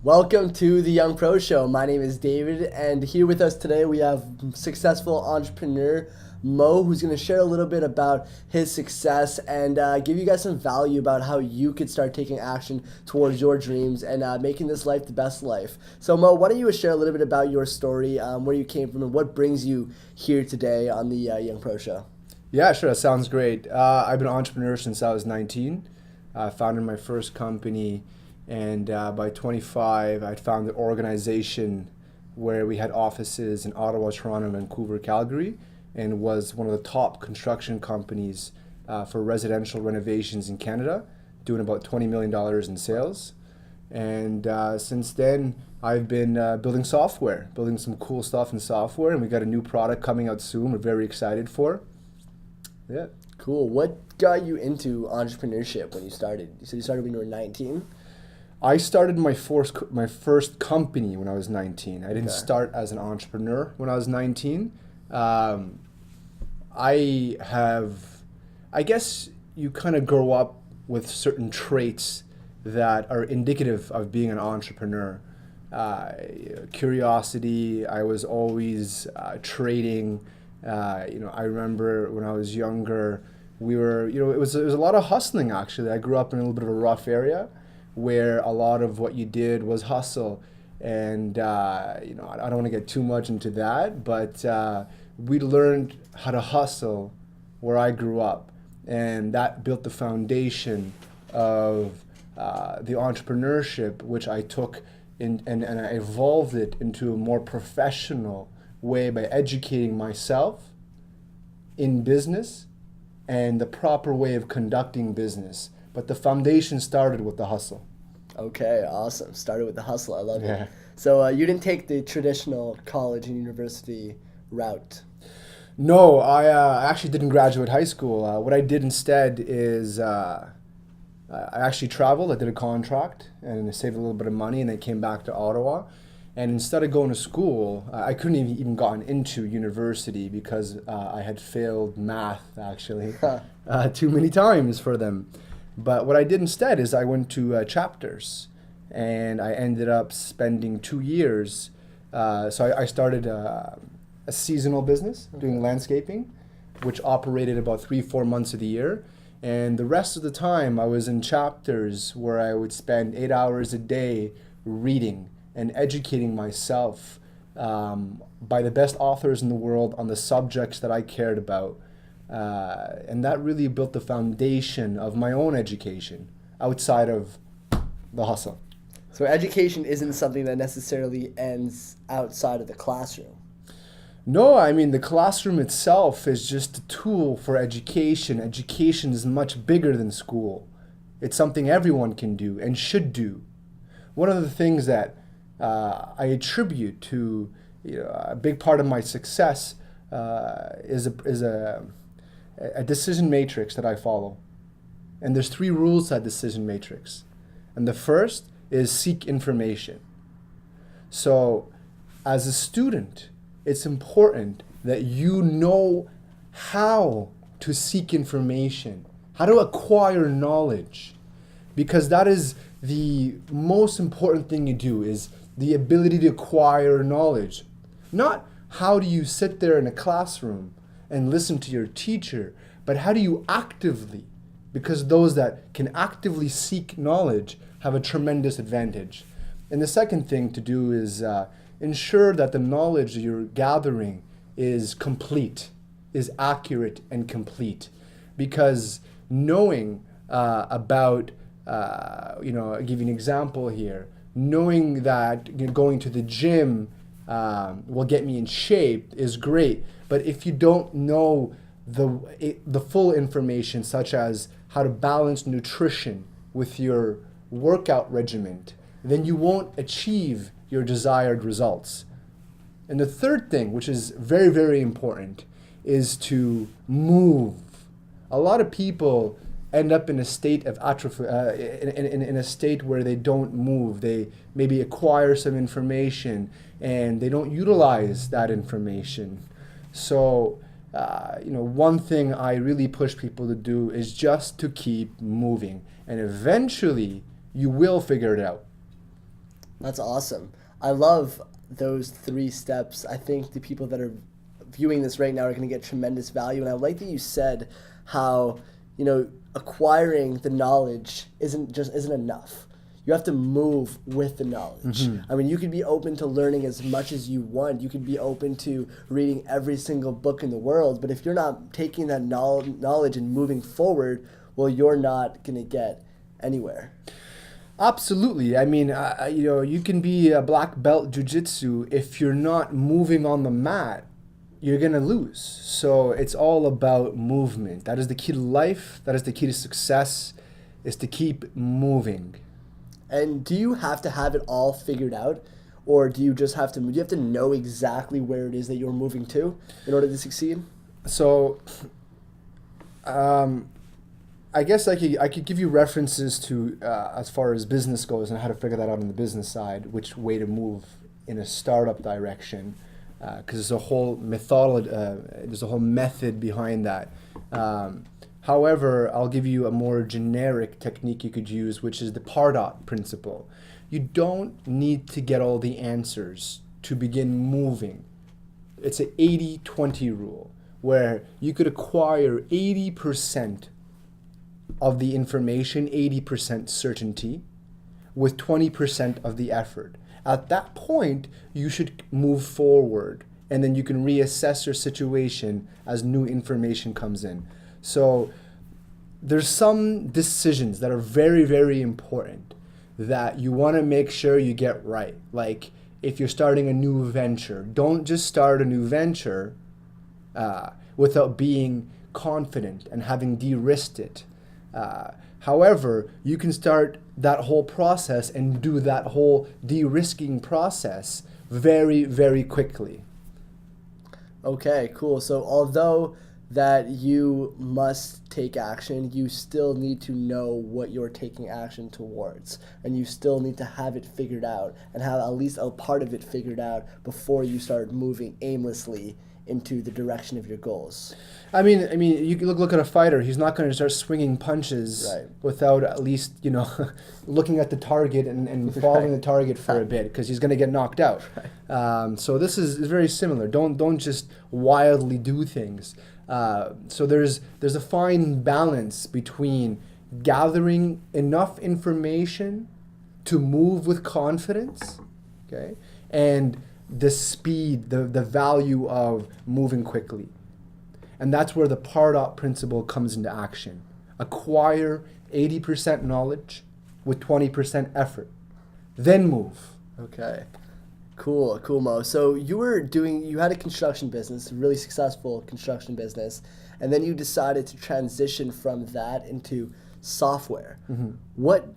Welcome to the Young Pro Show. My name is David, and here with us today we have successful entrepreneur Moe, who's going to share a little bit about his success and give you guys some value about how you could start taking action towards your dreams and making this life the best life. So, Moe, why don't you share a little bit about your story, where you came from, and what brings you here today on the Young Pro Show? Yeah, sure. That sounds great. I've been an entrepreneur since I was 19. I founded my first company, and by 25, I'd founded an organization where we had offices in Ottawa, Toronto, Vancouver, Calgary, and was one of the top construction companies for residential renovations in Canada, doing about $20 million in sales. And since then, I've been building software, building some cool stuff in software, and we got a new product coming out soon we're very excited for. Yeah. Cool. What got you into entrepreneurship when you started? You said you started when you were 19? I started my first company when I was 19. I didn't Okay. start as an entrepreneur when I was 19. I guess you kind of grow up with certain traits that are indicative of being an entrepreneur. Curiosity, I was always trading. I remember when I was younger, it was a lot of hustling actually. I grew up in a little bit of a rough area where a lot of what you did was hustle. And, I don't want to get too much into that, but we learned how to hustle where I grew up. And that built the foundation of the entrepreneurship, which I took and I evolved it into a more professional way by educating myself in business and the proper way of conducting business. But the foundation started with the hustle. Okay, awesome. Started with the hustle. I love Yeah. it. So you didn't take the traditional college and university route. No, I actually didn't graduate high school. What I did instead is I actually traveled. I did a contract and I saved a little bit of money, and then came back to Ottawa. And instead of going to school, I couldn't even gotten into university because I had failed math actually too many times for them. But what I did instead is I went to chapters, and I ended up spending 2 years. So I started a seasonal business doing landscaping, which operated about 3-4 months of the year. And the rest of the time I was in chapters where I would spend 8 hours a day reading and educating myself by the best authors in the world on the subjects that I cared about. And that really built the foundation of my own education outside of the hustle. So education isn't something that necessarily ends outside of the classroom. No, I mean, the classroom itself is just a tool for education. Education is much bigger than school. It's something everyone can do and should do. One of the things that I attribute to a big part of my success is a decision matrix that I follow. And there's 3 rules to that decision matrix. And the first is seek information. So as a student, it's important that you know how to seek information, how to acquire knowledge, because that is the most important thing you do, is the ability to acquire knowledge. Not how do you sit there in a classroom and listen to your teacher, but how do you actively, because those that can actively seek knowledge have a tremendous advantage. And the second thing to do is ensure that the knowledge that you're gathering is complete, is accurate and complete. Because knowing about, I'll give you an example here, knowing that going to the gym will get me in shape is great. But if you don't know the full information, such as how to balance nutrition with your workout regimen, then you won't achieve your desired results. And the third thing, which is very, very important, is to move. A lot of people end up in a state of atrophy, in a state where they don't move. They maybe acquire some information and they don't utilize that information. So, one thing I really push people to do is just to keep moving, and eventually you will figure it out. That's awesome. I love those three steps. I think the people that are viewing this right now are going to get tremendous value. And I like that you said how, acquiring the knowledge isn't enough. You have to move with the knowledge. I mean, you could be open to learning as much as you want. You could be open to reading every single book in the world. But if you're not taking that knowledge and moving forward, well, you're not going to get anywhere. Absolutely. I mean, you can be a black belt jiu-jitsu. If you're not moving on the mat, you're going to lose. So it's all about movement. That is the key to life. That is the key to success, is to keep moving. And do you have to have it all figured out? Or do you just have to know exactly where it is that you're moving to in order to succeed? So, I guess I could give you references to as far as business goes and how to figure that out on the business side, which way to move in a startup direction, because there's a whole there's a whole method behind that. However, I'll give you a more generic technique you could use, which is the Pardot principle. You don't need to get all the answers to begin moving. It's an 80-20 rule, where you could acquire 80% of the information, 80% certainty, with 20% of the effort. At that point, you should move forward, and then you can reassess your situation as new information comes in. So there's some decisions that are very, very important that you want to make sure you get right. Like if you're starting a new venture, don't just start a new venture without being confident and having de-risked it. However, you can start that whole process and do that whole de-risking process very, very quickly. Okay, cool. So although that you must take action, you still need to know what you're taking action towards. And you still need to have it figured out and have at least a part of it figured out before you start moving aimlessly into the direction of your goals. I mean, you can look at a fighter. He's not going to start swinging punches without at least, looking at the target and following the target for a bit, because he's going to get knocked out. So this is very similar. Don't just wildly do things. So there's a fine balance between gathering enough information to move with confidence, okay, and the speed, the value of moving quickly. And that's where the Pardot principle comes into action. Acquire 80% knowledge with 20% effort. Then move. Okay. Cool, Mo. So you had a construction business, a really successful construction business, and then you decided to transition from that into software. Mm-hmm. What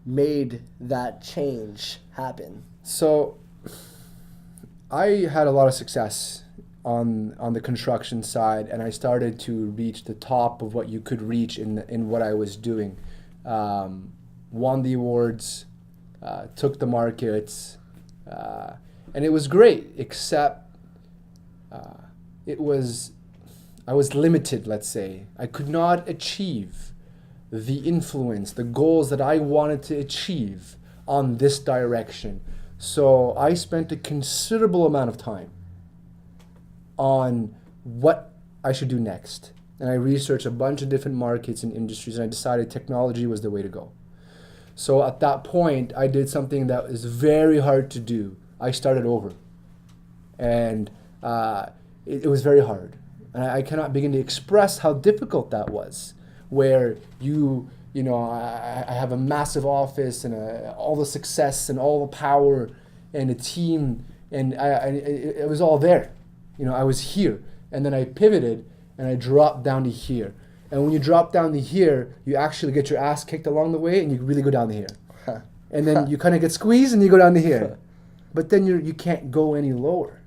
made that change happen? So I had a lot of success on the construction side, and I started to reach the top of what you could reach in what I was doing. Won the awards, took the markets, and it was great, except I was limited, let's say. I could not achieve the influence, the goals that I wanted to achieve on this direction. So I spent a considerable amount of time on what I should do next. And I researched a bunch of different markets and industries, and I decided technology was the way to go. So at that point, I did something that is very hard to do. I started over. And it was very hard. And I cannot begin to express how difficult that was, where I have a massive office and all the success and all the power and a team, and it was all there. I was here, and then I pivoted and I dropped down to here. And when you drop down to here, you actually get your ass kicked along the way, and you really go down to here. And then you kind of get squeezed and you go down to here. But then you can't go any lower.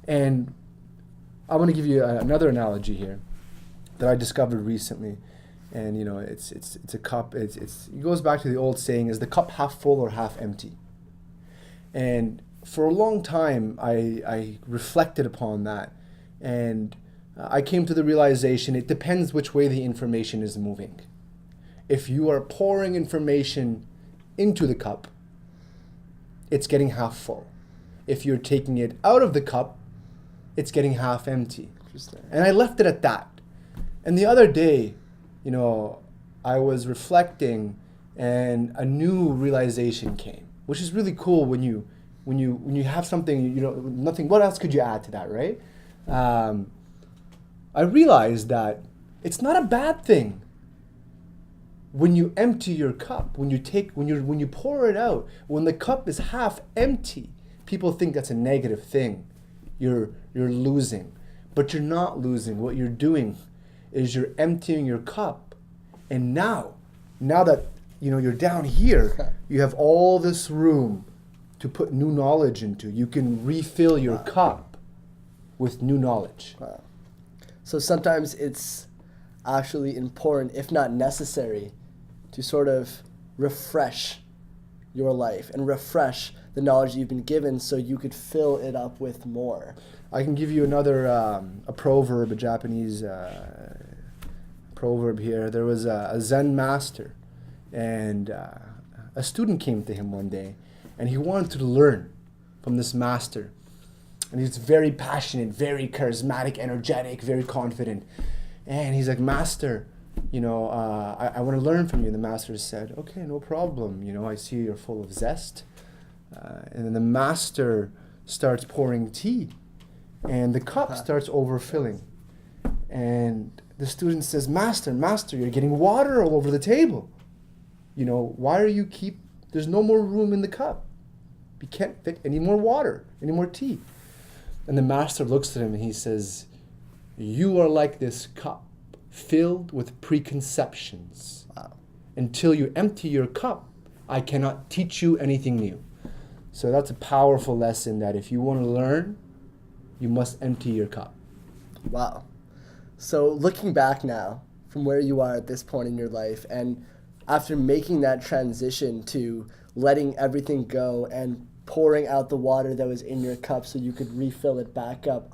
And I want to give you another analogy here that I discovered recently. And it's a cup. It goes back to the old saying: is the cup half full or half empty? And for a long time, I reflected upon that, and I came to the realization it depends which way the information is moving. If you are pouring information into the cup, it's getting half full. If you're taking it out of the cup, it's getting half empty. Interesting. And I left it at that. And the other day, I was reflecting and a new realization came, which is really cool when you have something, nothing, what else could you add to that, right? I realized that it's not a bad thing when you empty your cup, when you pour it out, when the cup is half empty. People think that's a negative thing. You're losing, but you're not losing. What you're doing is you're emptying your cup, and now that you're down here, you have all this room to put new knowledge into. You can refill your cup with new knowledge. Wow. So sometimes it's actually important, if not necessary, to sort of refresh your life and refresh the knowledge you've been given so you could fill it up with more. I can give you another a proverb, a Japanese proverb here. There was a Zen master, and a student came to him one day, and he wanted to learn from this master. And he's very passionate, very charismatic, energetic, very confident. And he's like, Master, I want to learn from you. And the master said, okay, no problem. I see you're full of zest. And then the master starts pouring tea, and the cup starts overfilling. And the student says, Master, you're getting water all over the table. Why are there's no more room in the cup. You can't fit any more water, any more tea. And the master looks at him and he says, you are like this cup, filled with preconceptions. Wow. Until you empty your cup, I cannot teach you anything new. So that's a powerful lesson, that if you want to learn, you must empty your cup. Wow. So looking back now from where you are at this point in your life, and after making that transition to letting everything go and pouring out the water that was in your cup so you could refill it back up,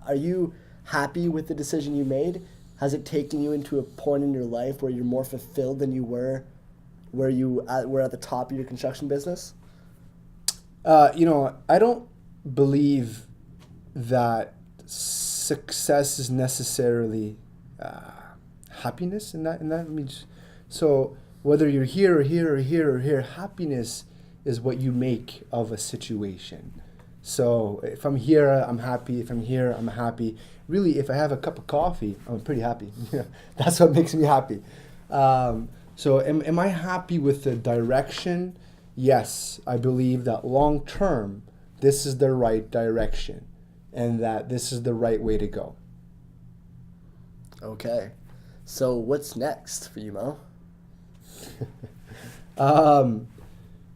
are you happy with the decision you made? Has it taken you into a point in your life where you're more fulfilled than you were where you were at the top of your construction business? I don't believe that success is necessarily happiness in that. So whether you're here or here or here or here, happiness is what you make of a situation. So if I'm here, I'm happy. If I'm here, I'm happy. Really, if I have a cup of coffee, I'm pretty happy. That's what makes me happy. So am I happy with the direction? Yes, I believe that long term, this is the right direction, and that this is the right way to go. Okay. So what's next for you, Mo?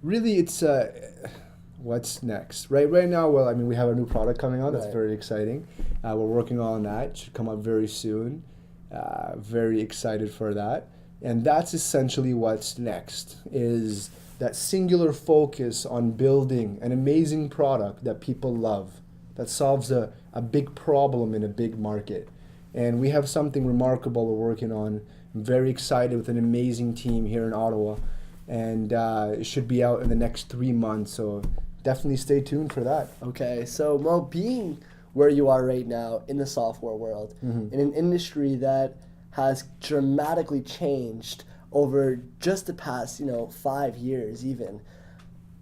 Really, it's what's next. Right now, well, we have a new product coming out. That's Right. very exciting. We're working on that. It should come out very soon. Very excited for that. And that's essentially what's next, is that singular focus on building an amazing product that people love, that solves a big problem in a big market. And we have something remarkable we're working on. I'm very excited, with an amazing team here in Ottawa. And it should be out in the next 3 months. So definitely stay tuned for that. Okay. So Mo, being where you are right now in the software world, in an industry that has dramatically changed over just the past, 5 years even,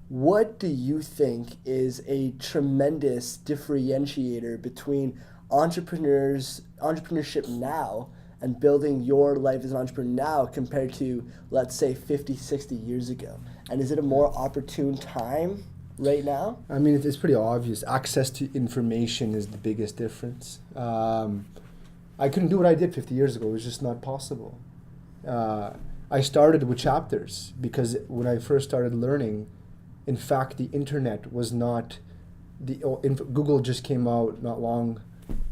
what do you think is a tremendous differentiator between entrepreneurship now and building your life as an entrepreneur now compared to, let's say, 50, 60 years ago? And is it a more opportune time right now? It's pretty obvious. Access to information is the biggest difference. I couldn't do what I did 50 years ago. It was just not possible. I started with chapters because when I first started learning, in fact, the internet was not, Google just came out not long,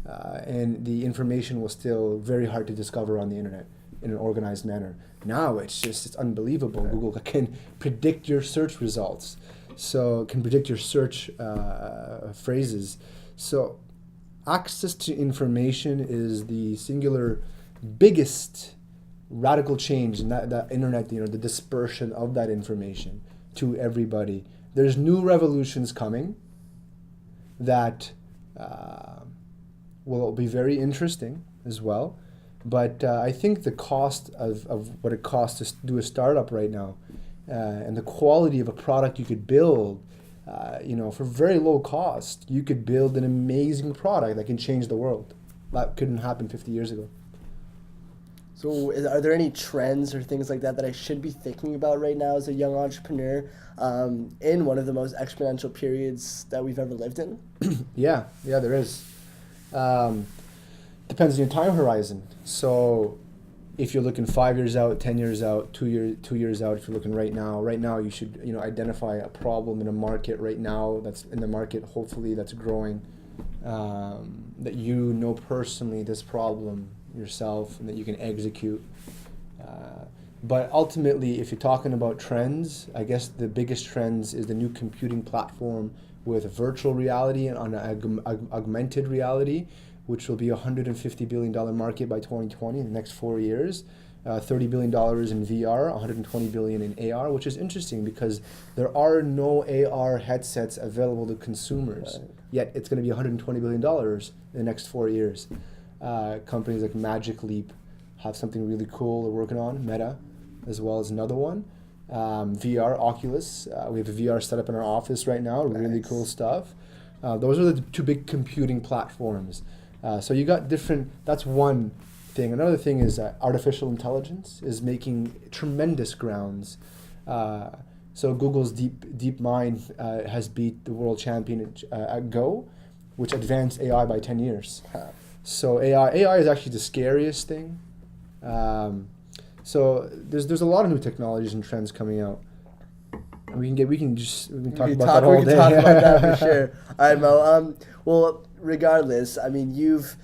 and the information was still very hard to discover on the internet in an organized manner. Now it's unbelievable. Google can predict your search results, so can predict your search phrases. So access to information is the singular biggest radical change in that internet, the dispersion of that information to everybody there's new revolutions coming that will be very interesting as well. But I think the cost of what it costs to do a startup right now and the quality of a product you could build, for very low cost, you could build an amazing product that can change the world. That couldn't happen 50 years ago. So are there any trends or things like that I should be thinking about right now as a young entrepreneur in one of the most exponential periods that we've ever lived in? Yeah, there is. Depends on your time horizon. So if you're looking 5 years out, 10 years out, 2 years out, if you're looking right now you should identify a problem in a market right now that's in the market, hopefully that's growing, that personally this problem yourself and that you can execute. But ultimately, if you're talking about trends, I guess the biggest trends is the new computing platform with virtual reality and augmented reality, which will be a $150 billion market by 2020 in the next 4 years. $30 billion in VR, $120 billion in AR, which is interesting because there are no AR headsets available to consumers. Right. Yet it's going to be $120 billion in the next 4 years. Companies like Magic Leap have something really cool they're working on, Meta, as well as another one. VR, Oculus. We have a VR set up in our office right now, nice. Really cool stuff. Those are the two big computing platforms. So you got that's one thing. Another thing is artificial intelligence is making tremendous grounds. So Google's DeepMind has beat the world champion at Go, which advanced AI by 10 years. Huh. So AI is actually the scariest thing. So there's a lot of new technologies and trends coming out. And we can talk about that all day. We can talk about that for sure. All right, Mo. Well, regardless, I mean, you've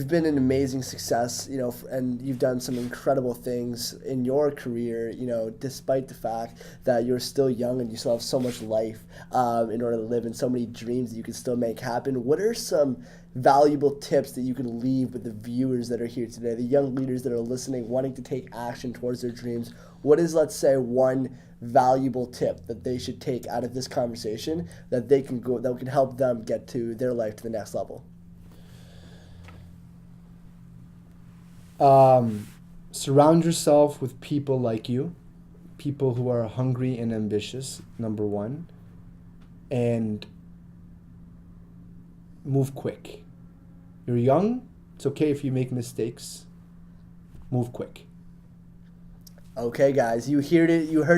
been an amazing success, and you've done some incredible things in your career, despite the fact that you're still young and you still have so much life in order to live and so many dreams that you can still make happen. What are some valuable tips that you can leave with the viewers that are here today, the young leaders that are listening, wanting to take action towards their dreams? What is, let's say, one valuable tip that they should take out of this conversation that can help them get to their life to the next level? Surround yourself with people like you, people who are hungry and ambitious, number one, and move quick. You're young, it's okay if you make mistakes. Move quick. Okay, guys, you heard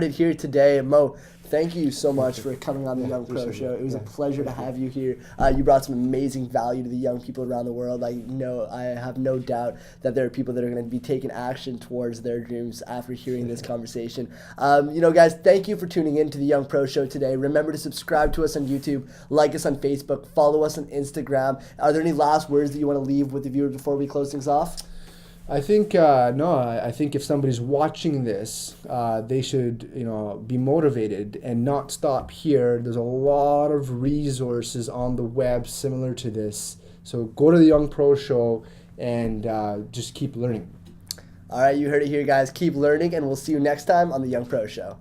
it here today. Mo, thank you so much for coming on the Young Pro Show. It was a pleasure to have you here. You brought some amazing value to the young people around the world. I have no doubt that there are people that are going to be taking action towards their dreams after hearing this conversation. Guys, thank you for tuning in to the Young Pro Show today. Remember to subscribe to us on YouTube, like us on Facebook, follow us on Instagram. Are there any last words that you want to leave with the viewers before we close things off? I think I think if somebody's watching this, they should be motivated and not stop here. There's a lot of resources on the web similar to this. So go to the Young Pro Show and just keep learning. All right, you heard it here, guys. Keep learning, and we'll see you next time on the Young Pro Show.